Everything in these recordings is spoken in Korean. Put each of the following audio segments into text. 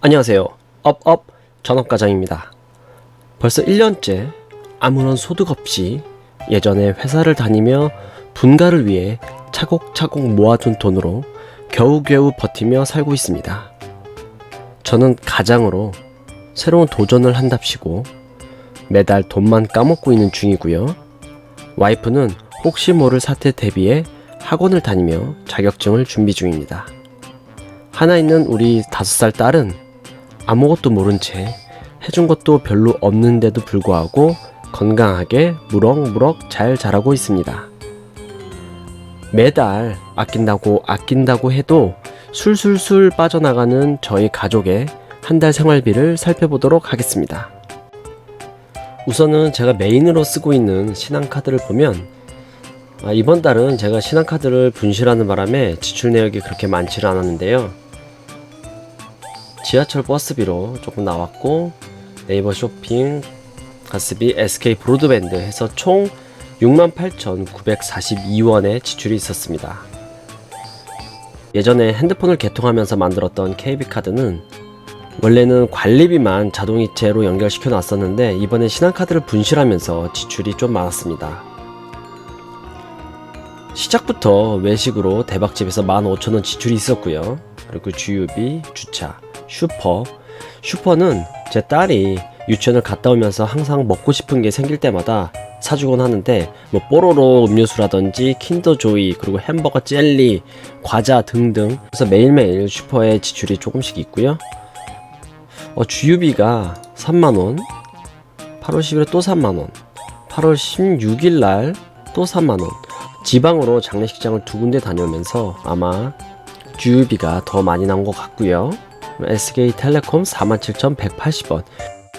안녕하세요. 업업 전업가장입니다. 벌써 1년째 아무런 소득 없이 예전에 회사를 다니며 분가를 위해 차곡차곡 모아둔 돈으로 겨우겨우 버티며 살고 있습니다. 저는 가장으로 새로운 도전을 한답시고 매달 돈만 까먹고 있는 중이고요. 와이프는 혹시 모를 사태 대비해 학원을 다니며 자격증을 준비 중입니다. 하나 있는 우리 5살 딸은 아무것도 모른 채 해준 것도 별로 없는데도 불구하고 건강하게 무럭무럭 잘 자라고 있습니다. 매달 아낀다고 해도 술술술 빠져나가는 저희 가족의 한 달 생활비를 살펴보도록 하겠습니다. 우선은 제가 메인으로 쓰고 있는 신한카드를 보면 이번 달은 제가 신한카드를 분실하는 바람에 지출 내역이 그렇게 많지는 않았는데요. 지하철 버스비로 조금 나왔고, 네이버 쇼핑, 가스비, SK 브로드밴드 해서 총 68,942원의 지출이 있었습니다. 예전에 핸드폰을 개통하면서 만들었던 KB카드는 원래는 관리비만 자동이체로 연결시켜 놨었는데 이번에 신한카드를 분실하면서 지출이 좀 많았습니다. 시작부터 외식으로 대박집에서 15,000원 지출이 있었고요. 그리고 주유비, 주차, 슈퍼는 제 딸이 유치원을 갔다 오면서 항상 먹고 싶은 게 생길 때마다 사주곤 하는데 뽀로로 음료수라든지 킨더조이, 그리고 햄버거, 젤리, 과자 등등, 그래서 매일매일 슈퍼에 지출이 조금씩 있고요. 주유비가 3만원, 8월 10일에 또 3만원, 8월 16일날 또 3만원. 지방으로 장례식장을 2군데 다녀오면서 아마 주유비가 더 많이 나온 것 같고요. SK텔레콤 47,180원.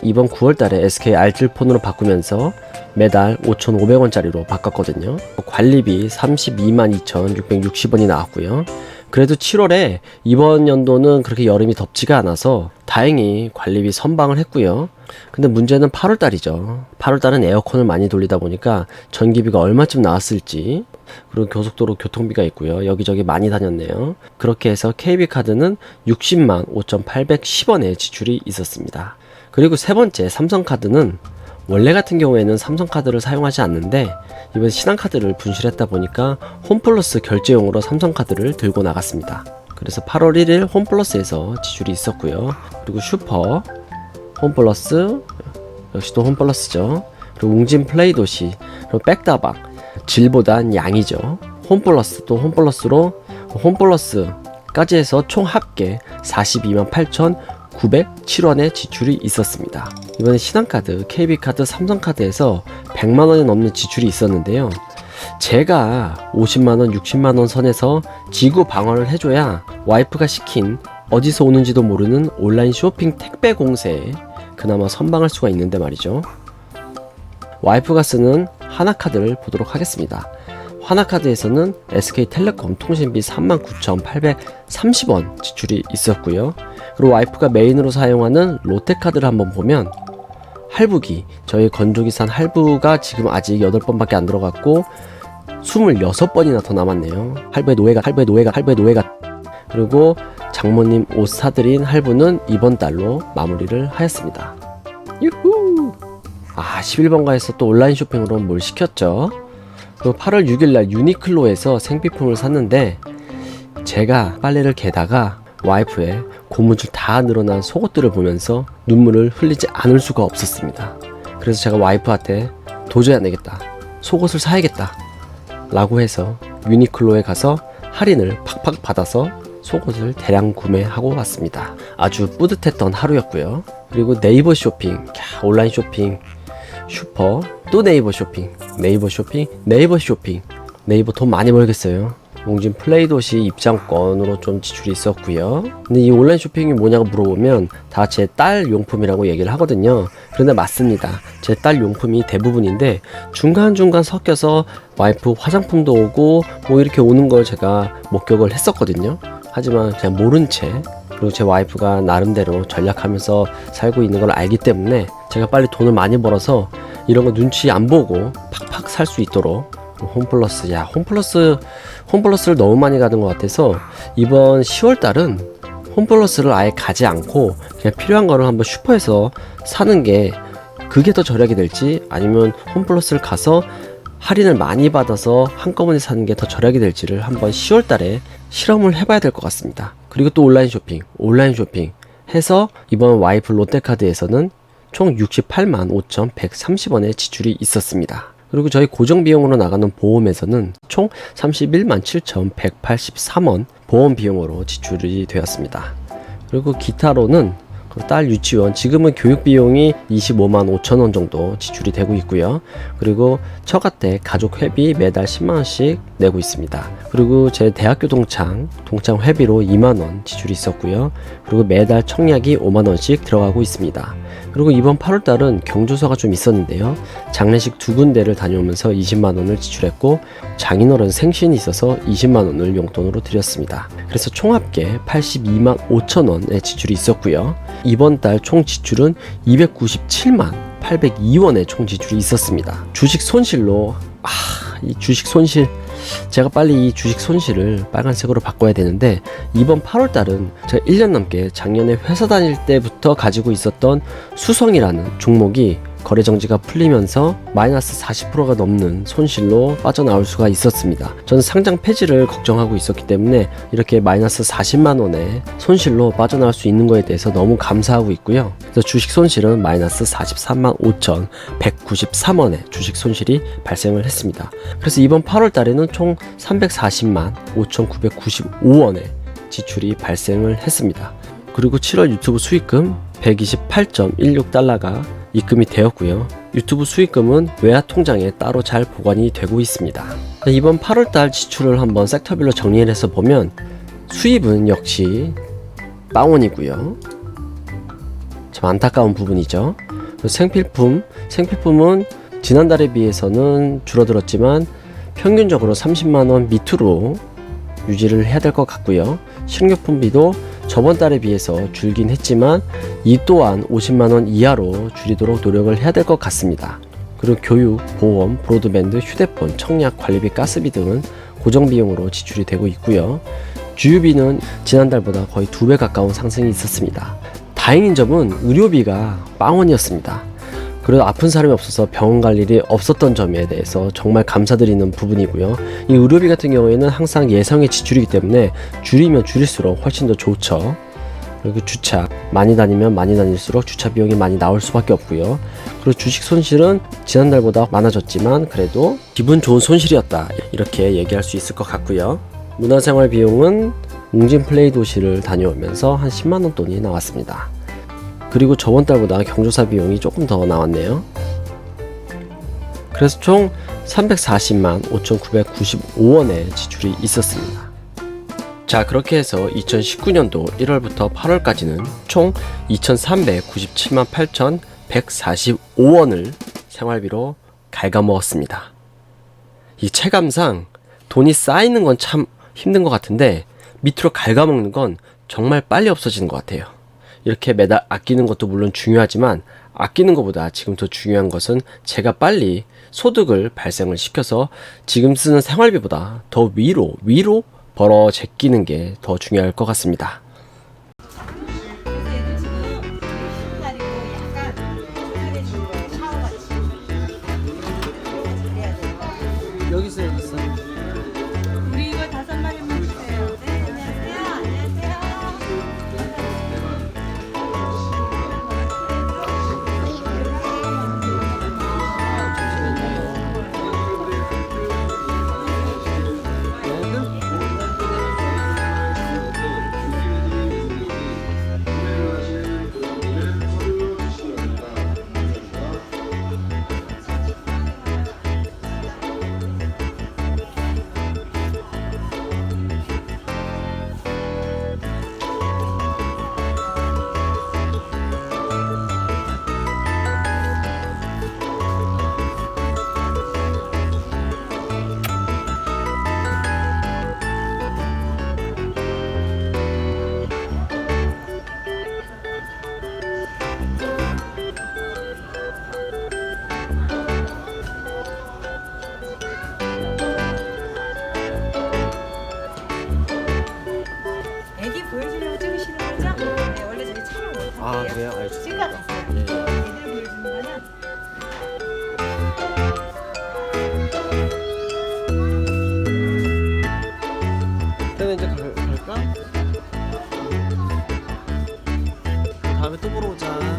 이번 9월달에 SK 알뜰폰으로 바꾸면서 매달 5,500원짜리로 바꿨거든요. 관리비 322,660원이 나왔고요. 그래도 7월에 이번 연도는 그렇게 여름이 덥지가 않아서 다행히 관리비 선방을 했고요. 근데 문제는 8월달이죠. 8월달은 에어컨을 많이 돌리다 보니까 전기비가 얼마쯤 나왔을지, 그리고 고속도로 교통비가 있고요. 여기저기 많이 다녔네요. 그렇게 해서 KB카드는 60만 5,810원의 지출이 있었습니다. 그리고 세 번째 삼성카드는 원래 같은 경우에는 삼성카드를 사용하지 않는데 이번 신한카드를 분실했다 보니까 홈플러스 결제용으로 삼성카드를 들고 나갔습니다. 그래서 8월 1일 홈플러스에서 지출이 있었고요. 그리고 슈퍼, 홈플러스, 역시도 홈플러스죠. 그리고 웅진 플레이도시, 그리고 백다방, 질보단 양이죠. 홈플러스도 홈플러스로 홈플러스까지 해서 총 합계 42만 8,907원의 지출이 있었습니다. 이번에 신한카드, KB카드, 삼성카드에서 100만원이 넘는 지출이 있었는데요. 제가 50만원, 60만원 선에서 지구 방어를 해줘야 와이프가 시킨 어디서 오는지도 모르는 온라인 쇼핑 택배 공세에 그나마 선방할 수가 있는데 말이죠. 와이프가 쓰는 하나카드를 보도록 하겠습니다. 하나카드에서는 SK텔레콤 통신비 39,830원 지출이 있었고요. 그리고 와이프가 메인으로 사용하는 롯데카드를 한번 보면 할부기, 저희 건조기 산 할부가 지금 아직 8번밖에 안 들어갔고 26번이나 더 남았네요. 할부의 노예가. 그리고 장모님 옷 사드린 할부는 이번 달로 마무리를 하였습니다. 유후! 11번가에서 또 온라인 쇼핑으로 뭘 시켰죠. 그리고 8월 6일날 유니클로에서 생필품을 샀는데 제가 빨래를 개다가 와이프의 고무줄 다 늘어난 속옷들을 보면서 눈물을 흘리지 않을 수가 없었습니다. 그래서 제가 와이프한테 도저히 안 되겠다, 속옷을 사야겠다 라고 해서 유니클로에 가서 할인을 팍팍 받아서 속옷을 대량 구매하고 왔습니다. 아주 뿌듯했던 하루였고요. 그리고 네이버 쇼핑, 온라인 쇼핑, 슈퍼, 또 네이버 쇼핑, 네이버 돈 많이 벌겠어요. 웅진 플레이도시 입장권으로 좀 지출이 있었고요. 근데 이 온라인 쇼핑이 뭐냐고 물어보면 다 제 딸 용품이라고 얘기를 하거든요. 그런데 맞습니다. 제 딸 용품이 대부분인데 중간중간 섞여서 와이프 화장품도 오고 뭐 이렇게 오는 걸 제가 목격을 했었거든요. 하지만 그냥 모른 채, 그리고 제 와이프가 나름대로 전략하면서 살고 있는 걸 알기 때문에 제가 빨리 돈을 많이 벌어서 이런 거 눈치 안 보고 팍팍 살 수 있도록 홈플러스를 너무 많이 가는 것 같아서 이번 10월달은 홈플러스를 아예 가지 않고 그냥 필요한 거를 한번 슈퍼에서 사는 게 그게 더 절약이 될지, 아니면 홈플러스를 가서 할인을 많이 받아서 한꺼번에 사는 게 더 절약이 될지를 한번 10월 달에 실험을 해봐야 될 것 같습니다. 그리고 또 온라인 쇼핑 해서 이번 와이프 롯데카드에서는 총 68만 5,130원의 지출이 있었습니다. 그리고 저희 고정비용으로 나가는 보험에서는 총 31만 7,183원 보험 비용으로 지출이 되었습니다. 그리고 기타로는 딸 유치원, 지금은 교육비용이 25만 5천원 정도 지출이 되고 있고요. 그리고 처가댁 가족 회비 매달 10만원씩 내고 있습니다. 그리고 제 대학교 동창 회비로 2만원 지출이 있었고요. 그리고 매달 청약이 5만원씩 들어가고 있습니다. 그리고 이번 8월달은 경조사가 좀 있었는데요. 장례식 2군데를 다녀오면서 20만원을 지출했고, 장인어른 생신이 있어서 20만원을 용돈으로 드렸습니다. 그래서 총 합계 82만 5천원의 지출이 있었고요. 이번 달 총 지출은 297만 802원의 총 지출이 있었습니다. 주식 손실로 이 주식 손실, 제가 빨리 이 주식 손실을 빨간색으로 바꿔야 되는데, 이번 8월달은 제가 1년 넘게 작년에 회사 다닐 때부터 가지고 있었던 수성이라는 종목이 거래 정지가 풀리면서 마이너스 40%가 넘는 손실로 빠져나올 수가 있었습니다. 저는 상장 폐지를 걱정하고 있었기 때문에 이렇게 마이너스 40만원의 손실로 빠져나올 수 있는 거에 대해서 너무 감사하고 있고요. 그래서 주식 손실은 마이너스 43만 5,193원의 주식 손실이 발생을 했습니다. 그래서 이번 8월 달에는 총 340만 5,995원의 지출이 발생을 했습니다. 그리고 7월 유튜브 수익금 128.16달러가 입금이 되었고요. 유튜브 수익금은 외화 통장에 따로 잘 보관이 되고 있습니다. 이번 8월달 지출을 한번 섹터별로 정리를 해서 보면, 수입은 역시 빵원이고요. 참 안타까운 부분이죠. 생필품은 지난달에 비해서는 줄어들었지만 평균적으로 30만원 밑으로 유지를 해야 될 것 같고요. 식료품비도 저번 달에 비해서 줄긴 했지만 이 또한 50만원 이하로 줄이도록 노력을 해야 될 것 같습니다. 그리고 교육, 보험, 브로드밴드, 휴대폰, 청약, 관리비, 가스비 등은 고정비용으로 지출이 되고 있고요. 주유비는 지난달보다 거의 2배 가까운 상승이 있었습니다. 다행인 점은 의료비가 빵원이었습니다. 그래도 아픈 사람이 없어서 병원 갈 일이 없었던 점에 대해서 정말 감사드리는 부분이고요. 이 의료비 같은 경우에는 항상 예상의 지출이기 때문에 줄이면 줄일수록 훨씬 더 좋죠. 그리고 주차, 많이 다니면 많이 다닐수록 주차 비용이 많이 나올 수밖에 없고요. 그리고 주식 손실은 지난달보다 많아졌지만 그래도 기분 좋은 손실이었다, 이렇게 얘기할 수 있을 것 같고요. 문화생활 비용은 웅진 플레이 도시를 다녀오면서 한 10만원 돈이 나왔습니다. 그리고 저번 달보다 경조사 비용이 조금 더 나왔네요. 그래서 총 340만 5,995원의 지출이 있었습니다. 자, 그렇게 해서 2019년도 1월부터 8월까지는 총 2,397만 8,145원을 생활비로 갉아먹었습니다. 이 체감상 돈이 쌓이는 건 참 힘든 것 같은데 밑으로 갉아먹는 건 정말 빨리 없어지는 것 같아요. 이렇게 매달 아끼는 것도 물론 중요하지만 아끼는 것보다 지금 더 중요한 것은 제가 빨리 소득을 발생을 시켜서 지금 쓰는 생활비보다 더 위로 벌어 제끼는 게 더 중요할 것 같습니다. 여기서 우리 이거 5마리만 주세요. 네, 안녕하세요. 아, 그래요? 알겠습니다. 지금 갔어요. 예. 애들 보여주는 거는 그러면 이제 갈까? 다음에 또 보러 오자.